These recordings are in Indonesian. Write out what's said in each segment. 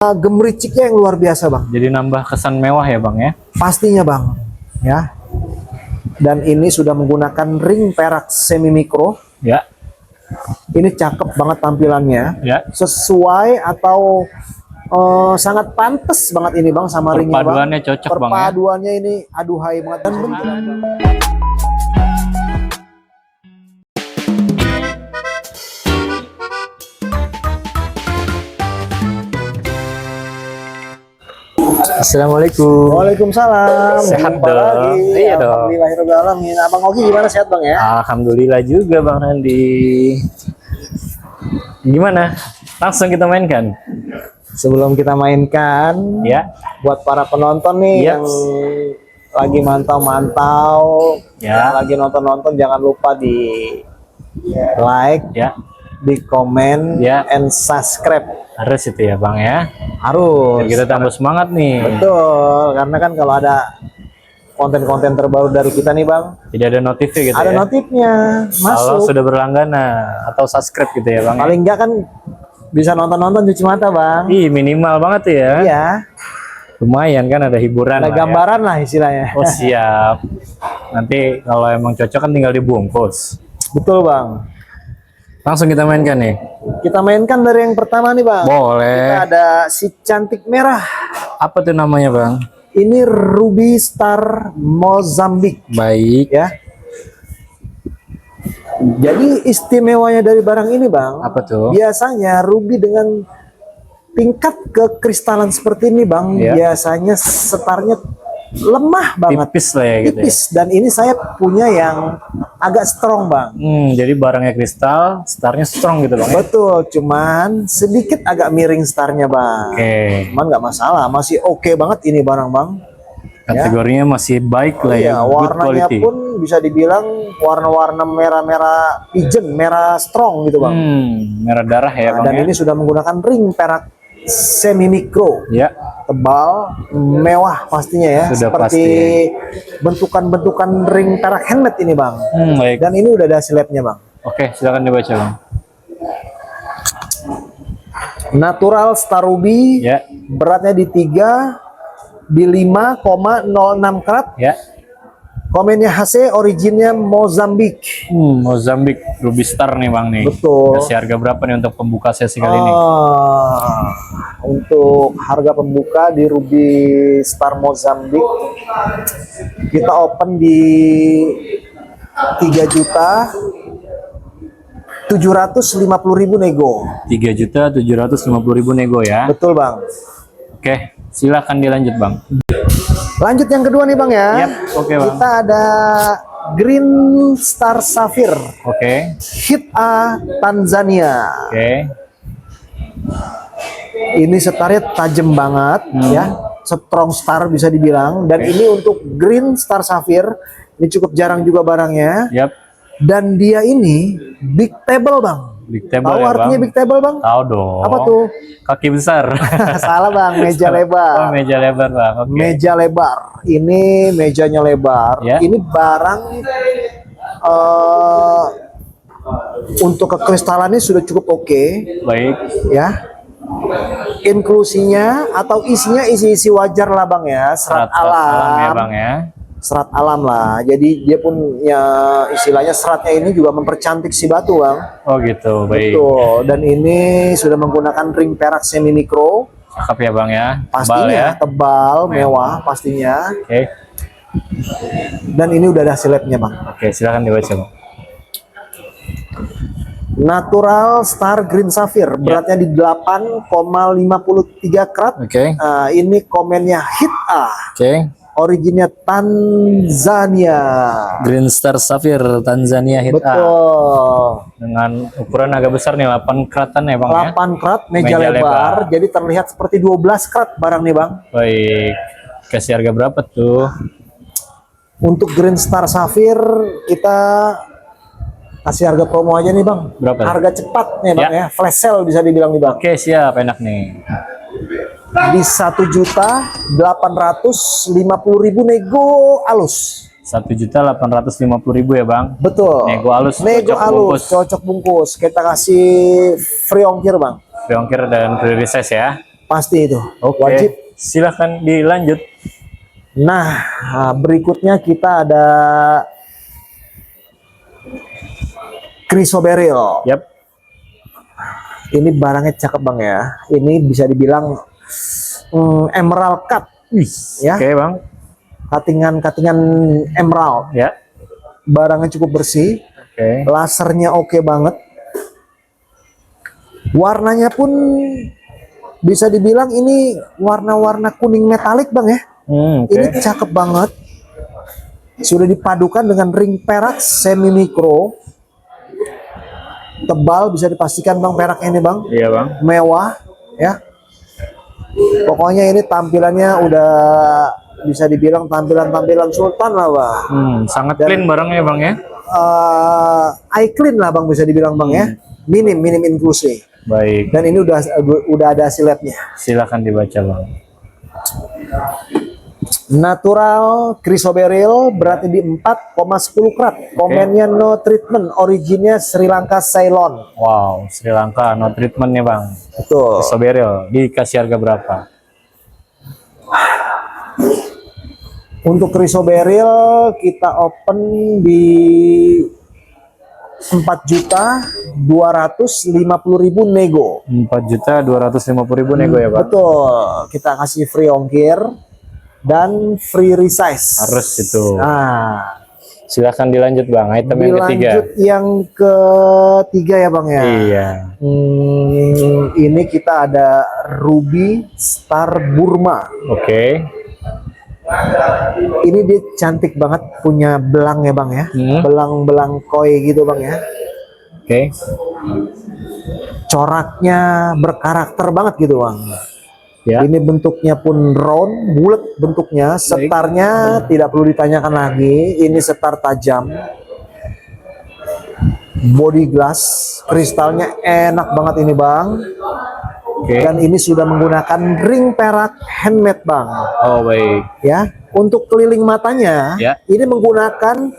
Gemericiknya yang luar biasa bang. Jadi nambah kesan mewah ya bang ya. Pastinya bang, ya. Dan ini sudah menggunakan ring perak semi mikro. Ya. Ini cakep banget tampilannya. Ya. Sesuai atau sangat pantas banget ini bang sama ringnya bang. Perpaduannya cocok bang ya. Perpaduannya ini aduhai banget dan bentuknya. Assalamualaikum. Waalaikumsalam. Sehat Jumpa dong. lagi. Iya dong. Alhamdulillahirobbilalamin. Abang Ogi gimana, sehat bang ya? Alhamdulillah juga bang Randi. Gimana? Langsung kita mainkan. Sebelum kita mainkan, Ya. buat para penonton nih Yes. yang lagi mantau-mantau, Ya. yang lagi nonton-nonton, jangan lupa di like, Ya. di komen, Ya. and subscribe. Harus itu ya bang ya. Harus. Biar kita tambah semangat nih. Betul, karena kan kalau ada konten-konten terbaru dari kita nih bang, Jadi ada notifnya gitu ada ya. notifnya Kalau masuk. sudah berlangganan atau subscribe gitu ya bang. Ya? Paling enggak kan bisa nonton-nonton cuci mata bang. Ih, minimal banget ya. Iya, Lumayan kan ada hiburan ada lah ya. gambaran lah istilahnya. Oh siap. Nanti kalau emang cocok kan tinggal dibungkus. Betul bang. Langsung kita mainkan nih. Kita mainkan dari yang pertama nih bang. Boleh. Kita ada si cantik merah. Apa tuh namanya bang? Ini Ruby Star Mozambique Baik. ya. Jadi istimewanya dari barang ini bang, Apa tuh? biasanya ruby dengan tingkat kekristalan seperti ini bang, Ya. biasanya setarnya lemah banget, Tipis lah ya gitu ya. tipis. Dan ini saya punya yang agak strong bang. Jadi barangnya kristal, startnya strong gitu bang. Ya? Betul, cuman sedikit agak miring startnya bang. Oke. Cuman nggak masalah, masih oke banget ini barang bang. Kategorinya masih baik lah ya. Iya, Good warnanya quality. pun bisa dibilang warna-warna merah-merah pigeon, merah strong gitu bang. Merah darah ya Nah, bang dan ya. ini sudah menggunakan ring perak semi mikro, Ya. tebal, mewah pastinya ya. Sudah Seperti bentukan-bentukan ring perak handmade ini bang. Baik. Dan ini udah ada siletnya bang. Oke, silakan dibaca bang. Natural Star Ruby, Ya. beratnya di 3, di 5,06 karat. Ya. Komennya HC, originnya Mozambik. Mozambik Ruby Star nih bang nih. Betul. Kasih harga berapa nih untuk pembuka sesi kali ini? Untuk harga pembuka di Ruby Star Mozambik kita open di 3.750.000 nego. 3.750.000 nego ya. Betul bang. Oke, silakan dilanjut bang. Lanjut yang kedua nih bang ya. Yap, oke, bang. Kita ada Green Star Sapphire Oke. Hit A Tanzania. Oke. Ini setarnya tajam banget ya, strong star bisa dibilang. Dan ini untuk Green Star Sapphire ini cukup jarang juga barangnya. Yap. Dan dia ini big table bang. Big table Tahu ya artinya bang. big table bang? Tahu dong. Apa tuh? Kaki besar. Salah bang, meja Oh, lebar. meja lebar bang. Oke. Meja lebar. Ini mejanya lebar. Ya. Ini barang untuk kekristalannya sudah cukup oke Baik. ya. Inklusinya atau isinya isi-isi wajar lah bang ya, serat alam, ya bang ya. serat alam lah. Jadi dia pun ya istilahnya seratnya ini juga mempercantik si batu bang. Oh gitu. Baik. Betul. Dan ini sudah menggunakan ring perak semi mikro, Cakep ya bang ya. Tebal pastinya ya. tebal, mewah pastinya. Oke. Dan ini udah ada siletnya bang. Oke, silakan dibaca bang. Natural Star Green Sapphire, beratnya di 8,53 karat. Oke. Ini komennya Hit A. Oke. Originnya Tanzania. Green Star Sapphire Tanzania Hit A. Betul. Dengan ukuran agak besar nih, 8 keratan ya bang ya. 8 karat, meja, Meja lebar. lebar. Jadi terlihat seperti 12 karat barang nih bang. Baik. Kasih harga berapa tuh? Untuk Green Star Sapphire kita kasih harga promo aja nih bang. Berapa? Harga cepat nih bang Ya. ya. Flash sale bisa dibilang nih bang. Oke, siap, enak nih. Di 1.850.000 nego alus. 1.850.000 ya bang. Betul. Nego alus, Nego cocok alus, bungkus. cocok bungkus. Kita kasih free ongkir bang. Free ongkir dan free resize ya. pasti itu. Oke. Wajib. Silahkan dilanjut. Nah, berikutnya kita ada Chrysoberyl. Yap. Ini barangnya cakep bang ya. Ini bisa dibilang emerald cut. Ya. Oke bang. Katingan emerald. Ya. Barangnya cukup bersih. Oke. Lasernya oke banget. Warnanya pun bisa dibilang ini warna-warna kuning metalik bang ya. Oke. Ini cakep banget. Sudah dipadukan dengan ring perak semi mikro. Tebal, bisa dipastikan bang peraknya ini bang. Iya bang. Mewah ya. Pokoknya ini tampilannya udah bisa dibilang tampilan sultan lah bang. Sangat clean barangnya bang ya. Eye clean lah bang, bisa dibilang bang ya. Minim inklusi. Baik. Dan ini udah ada hasil labnya. Silakan dibaca bang. Natural Chrysoberyl berarti di 4,10 karat. Komennya no treatment, originnya Sri Lanka Ceylon. Wow, Sri Lanka no treatment nih bang. Betul. Chrysoberyl dikasih harga berapa? Untuk Chrysoberyl kita open di 4.250.000 nego. 4.250.000 nego ya bang. Betul. Kita kasih free ongkir dan free resize. Harus itu. Nah, Silahkan dilanjut bang. Item yang ketiga. dilanjut yang ketiga ya bang ya. Iya. Ini kita ada Ruby Star Burma. Oke. Ini dia cantik banget, punya belang ya bang ya. Belang-belang koi gitu bang ya. Oke. Coraknya berkarakter banget gitu bang. Ya. Ini bentuknya pun round, bulat bentuknya. Setarnya tidak perlu ditanyakan lagi. Ini setar tajam. Body glass, kristalnya enak banget ini bang. Oke. Dan ini sudah menggunakan ring perak handmade bang. Oh baik. Ya, untuk keliling matanya, Ya. ini menggunakan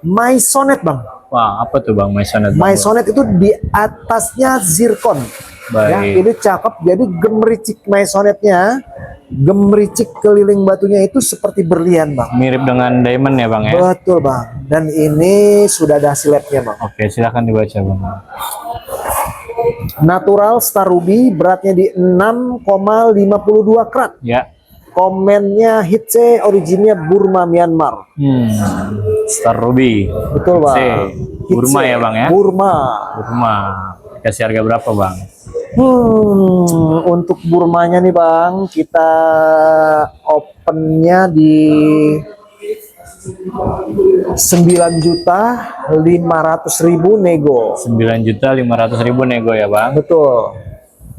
Maisonite bang. Wah, apa tuh bang Maisonite? Maisonite itu di atasnya zircon. Ya, Baik. ini cakep. Jadi gemericik Maisonite-nya, gemericik keliling batunya itu seperti berlian bang. Mirip dengan diamond ya bang ya. Betul bang. Dan ini sudah ada hasil labnya bang. Oke, silahkan dibaca bang. Natural Star Ruby beratnya di 6,52 karat. Ya. Komennya Hitse, originnya Burma Myanmar. Star Ruby. Betul bang. Hitse. Burma ya bang ya. Burma. Burma. Kasih harga berapa bang? Untuk Burmanya nih bang, kita opennya di 9.500.000 nego. 9.500.000 nego ya bang. Betul.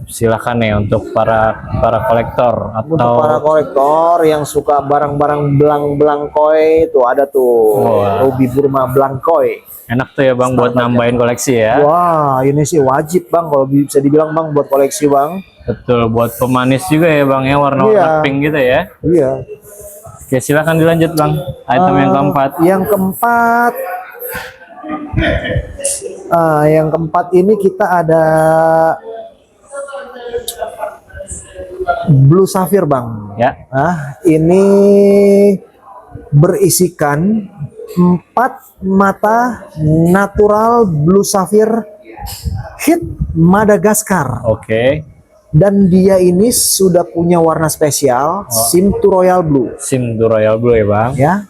Silakan nih untuk para kolektor Untuk atau para kolektor yang suka barang-barang belang-belang koi, tuh ada tuh Ruby Burma belang koi. enak tuh ya bang buat nambahin koleksi ya. Wah, ini sih wajib bang kalau bisa dibilang bang buat koleksi bang. Betul, buat pemanis juga ya bang ya, warna-warna Iya. pink gitu ya. Iya. Oke, silakan dilanjut bang. Item yang keempat. Yang keempat ini kita ada Blue Sapphire bang. Ya. Ini berisikan 4 mata natural Blue Sapphire hit Madagaskar. Oke. Dan dia ini sudah punya warna spesial, Simtu Royal Blue. Simtu Royal Blue ya bang. Ya.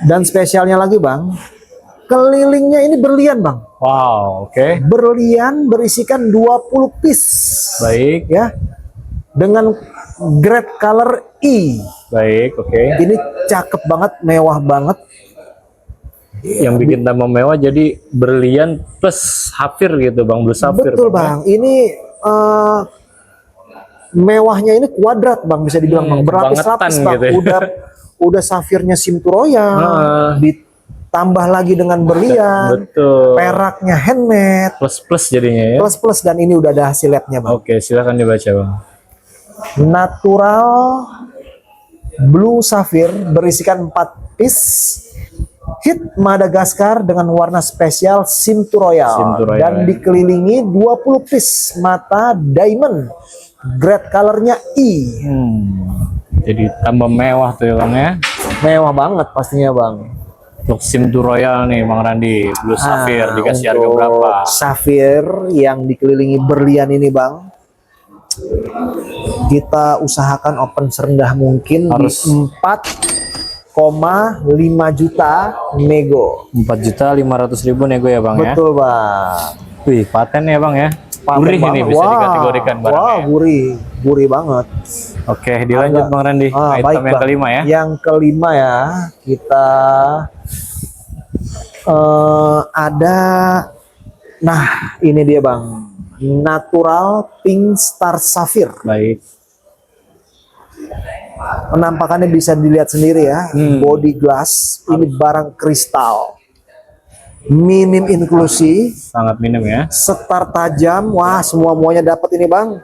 Dan spesialnya lagi bang, kelilingnya ini berlian bang. Wow, oke. Berlian berisikan 20 piece. Baik. Ya. Dengan grade color E. Baik, oke. Ini cakep banget, mewah banget. Yang bikin tambah mewah jadi berlian plus hafir gitu bang, Blue Sapphire. Betul bang. Ini mewahnya ini kuadrat bang, bisa dibilang bang. Berlapis-lapis bangetan bang. gitu ya. Udah safirnya Simtu Royal, ditambah lagi dengan berlian. Betul. Peraknya handmade. Plus jadinya ya. Plus dan ini udah ada hasil labnya bang. Oke, silakan dibaca bang. Natural Blue Sapphire berisikan 4 piece hit Madagaskar dengan warna spesial Simtu Royal. Simtu Royal, Dan ya. dikelilingi 20 piece mata diamond Grade colornya I. Jadi tambah mewah tuh ya bang ya. Mewah banget pastinya bang. Untuk SIM 2 Royal nih bang Randi, Blue Sapphire dikasih harga untuk berapa? Sapphire yang dikelilingi berlian ini bang, kita usahakan open serendah mungkin Harus di 4,5 juta nego. 4.500.000 nego ya bang ya. Betul bang. Wih, paten ya bang ya. Paten Gurih ini banget. bisa Wah, dikategorikan barangnya. wah, gurih banget. Oke, dilanjut bang Randi. Item baik, yang Bang. kelima ya. Yang kelima ya, kita ada, nah ini dia bang, Natural Pink Star Sapphire. Baik. Penampakannya bisa dilihat sendiri ya, body glass, ini barang kristal, minim inklusi, Sangat minim ya. setar tajam, wah semuanya dapat ini bang.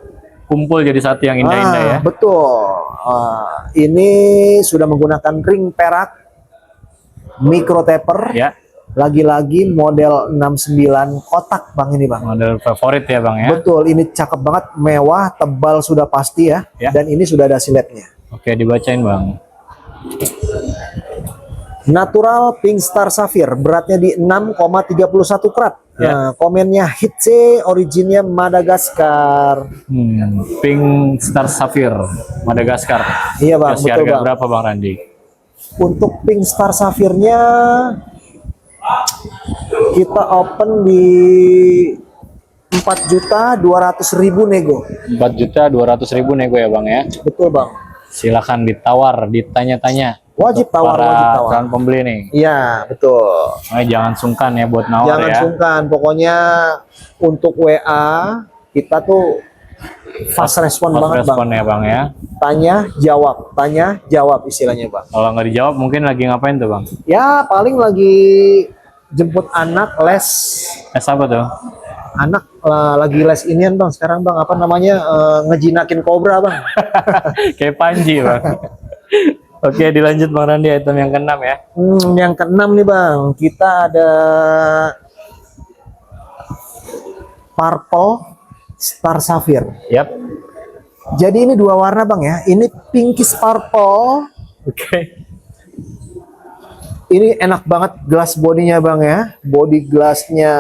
Kumpul jadi satu yang indah-indah ya. Betul. Ini sudah menggunakan ring perak, micro taper. Ya. Lagi-lagi model 69 kotak bang ini bang. Model favorit ya bang ya. Betul, ini cakep banget, mewah, tebal sudah pasti ya. Ya. Dan ini sudah ada siletnya. Oke, dibacain bang. Natural Pink Star Sapphire, beratnya di 6,31 karat. Ya. Nah, komennya Hitse, originnya Madagaskar. Pink Star Sapphire Madagaskar. Iya bang, Kasih betul harga bang. berapa bang Randi? Untuk Pink Star Sapphire-nya kita open di 4.200.000 nego. 4.200.000 nego ya bang ya. Betul bang. Silakan ditawar, ditanya-tanya. Wajib Untuk tawar, para wajib tawar. calon pembeli nih. Iya, betul. Jangan sungkan ya buat nawar Jangan ya. sungkan, pokoknya untuk WA kita tuh fast respon Fast banget respon bang. ya bang ya. Tanya jawab istilahnya bang. Kalau nggak dijawab mungkin lagi ngapain tuh bang? Ya paling lagi jemput anak les. Apa tuh? Anak lagi les inian bang sekarang bang, apa namanya, ngejinakin kobra bang. Kayak Panji bang. Oke, dilanjut bang Randi, item yang keenam ya. Yang keenam nih bang, kita ada Purple Star Sapphire. Yap. Jadi ini dua warna bang ya. Ini pinkish purple. Oke. Ini enak banget glass bodinya bang ya. Body glassnya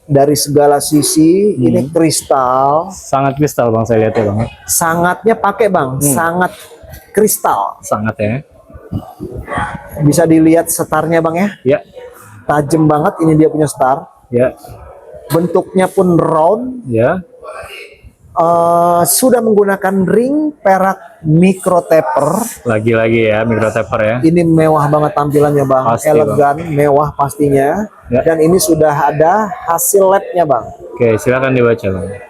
dari segala sisi. Ini kristal. Sangat kristal bang, saya lihat ya bang. Sangatnya pakai bang. Sangat kristal. Sangat ya. Bisa dilihat setarnya bang ya. Ya. Tajam banget. Ini dia punya star. Ya. Bentuknya pun round. Ya. Sudah menggunakan ring perak micro taper. Lagi-lagi ya, micro taper ya. Ini mewah banget tampilannya bang, Pasti, elegan, mewah pastinya. Ya. Dan ini sudah ada hasil labnya bang. Oke, silakan dibaca bang.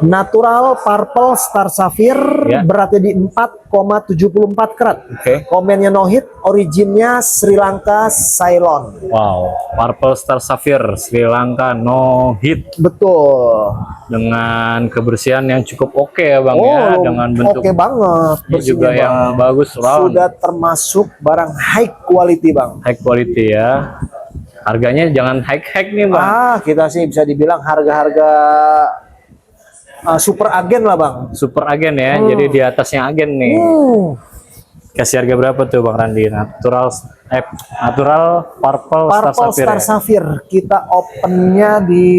Natural Purple Star Sapphire, Ya. beratnya di 4,74 karat. Oke. Komennya no hit, originnya Sri Lanka, Ceylon. Wow, Purple Star Sapphire Sri Lanka no hit Betul. dengan kebersihan yang cukup oke ya bang ya, dengan bentuk oke banget. juga bersihnya, yang Bang. bagus, round, Sudah termasuk barang high quality bang. high quality ya. Harganya jangan high nih bang. Kita sih bisa dibilang harga-harga super agen lah bang. Super agen ya, jadi di atasnya agen nih. Kasih harga berapa tuh bang Randi? Natural Purple Star Purple Sapphire. Star Ya? Sapphire kita opennya di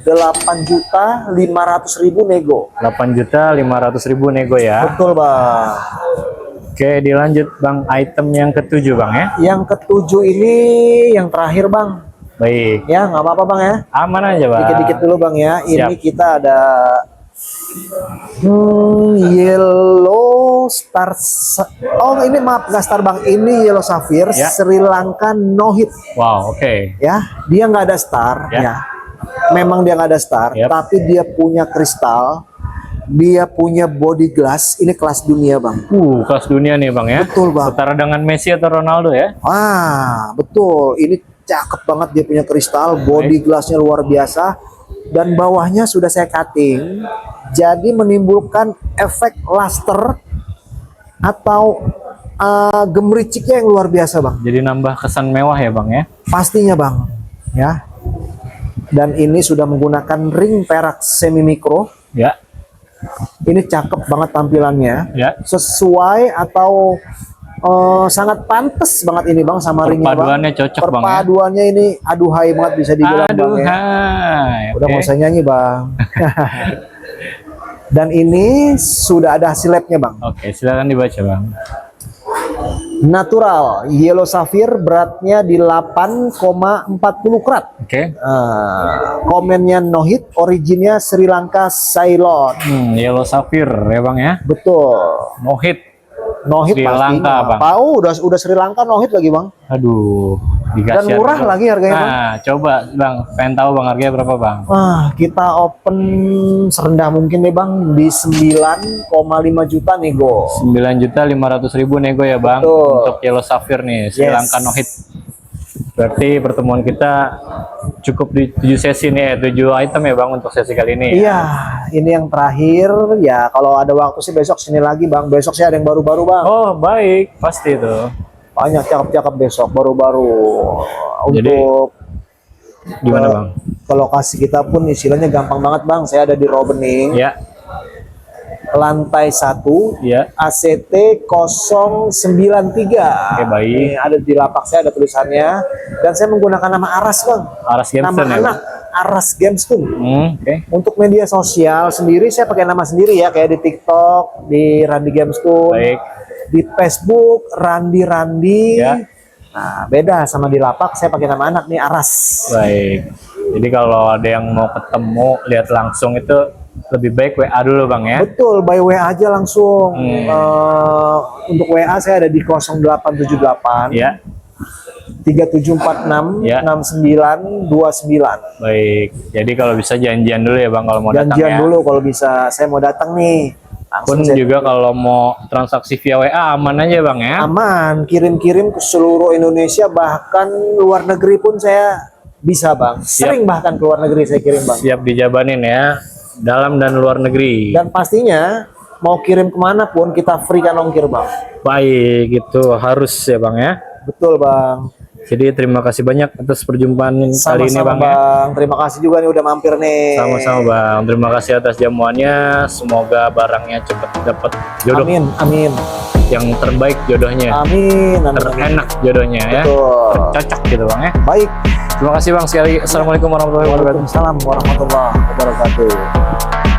8.500.000 nego. 8.500.000 nego ya. Betul bang. Oke, dilanjut bang, item yang ketujuh bang ya. Yang ketujuh ini yang terakhir bang. Baik, Ya nggak apa-apa bang ya. aman aja bang. Dikit-dikit dulu bang ya. Ini Siap. kita ada Yellow Star. Oh ini maaf nggak Star bang. Ini Yellow Sapphire Ya. Sri Lanka no hit. Wow, oke. Ya, dia nggak ada star. Ya. Ya. Memang dia nggak ada star, Yap. tapi dia punya kristal. Dia punya body glass. Ini kelas dunia bang. Kelas dunia nih bang ya. Betul bang. Setara dengan Messi atau Ronaldo ya. Betul. Ini cakep banget, dia punya kristal, body glassnya luar biasa, dan bawahnya sudah saya cutting, jadi menimbulkan efek luster atau gemericiknya yang luar biasa bang. Jadi nambah kesan mewah ya bang ya. Pastinya bang, ya. Dan ini sudah menggunakan ring perak semi mikro. Ya. Ini cakep banget tampilannya. Ya. Sesuai atau sangat pantas banget ini Bang sama ringnya Bang. Perpaduannya cocok Bang ya. Perpaduannya ini aduhai banget bisa dibilang Bang ya. Aduhai. Udah Oke. mau saya nyanyi Bang. Dan ini sudah ada hasil labnya Bang. Oke, silakan dibaca Bang. Natural Yellow Sapphire, beratnya di 8,40 karat. Oke. Komennya no hit, originnya Sri Lanka, Ceylon. Yellow Sapphire ya Bang ya. Betul. No hit. No hit Sri Lanka, Bang. Tahu udah Sri Lanka no hit lagi Bang. Aduh, Dan dikasih murah harga. lagi harganya Bang. Nah, coba Bang, pengen tahu Bang harganya berapa Bang? Kita open serendah mungkin deh Bang di 9,5 juta nego. 9.500.000 nego ya Bang. Betul. Untuk Yellow Sapphire nih, Sri Yes. Lanka no hit. Berarti pertemuan kita cukup di 7 sesi nih, 7 item ya Bang untuk sesi kali ini. Iya, ini yang terakhir ya. Kalau ada waktu sih besok sini lagi Bang. Besok sih ada yang baru-baru Bang. Oh, baik, pasti itu. Banyak cakep-cakep besok baru-baru. Jadi, Untuk Gimana Bang? ke lokasi kita pun istilahnya gampang banget Bang. Saya ada di Robening, Ya, lantai 1, ya. ACT 093. Oke, baik. Ini ada di lapak saya, ada tulisannya. Dan saya menggunakan nama Aras Bang. Aras Nama Gamestone ya anak Bang? Aras Gamestone. Oke. Untuk media sosial sendiri saya pakai nama sendiri ya, kayak di TikTok di Randy Gamestone, Baik. di Facebook Randi. Ya. Nah, beda sama di lapak saya pakai nama anak nih Aras. Baik. Jadi kalau ada yang mau ketemu, lihat langsung itu lebih baik WA dulu Bang ya. Betul, by WA aja langsung. Untuk WA saya ada di 0878 Ya, 3746 Ya. 6929. baik. Jadi kalau bisa janjian dulu ya Bang kalau mau datang Janjian ya. dulu kalau bisa, saya mau datang nih. Pun Langsung saya juga kalau mau transaksi via WA aman aja Bang ya. aman, kirim-kirim ke seluruh Indonesia, bahkan luar negeri pun saya bisa Bang. Sering bahkan ke luar negeri saya kirim Bang. Siap dijabanin ya, dalam dan luar negeri. Dan pastinya mau kirim kemana pun kita free kan ongkir Bang. Baik, itu harus ya Bang ya. Betul Bang. Jadi terima kasih banyak atas perjumpaan kali ini Sama-sama Bang ya. Bang. Terima kasih juga nih udah mampir nih. Sama-sama Bang. Terima kasih atas jamuannya. Semoga barangnya cepat dapat jodoh Amin, amin. yang terbaik jodohnya. Amin, amin. Terenak jodohnya ya. Betul. Cocok gitu Bang ya. Baik. Terima kasih Bang sekali. Assalamualaikum warahmatullahi wabarakatuh. Waalaikumsalam warahmatullahi wabarakatuh.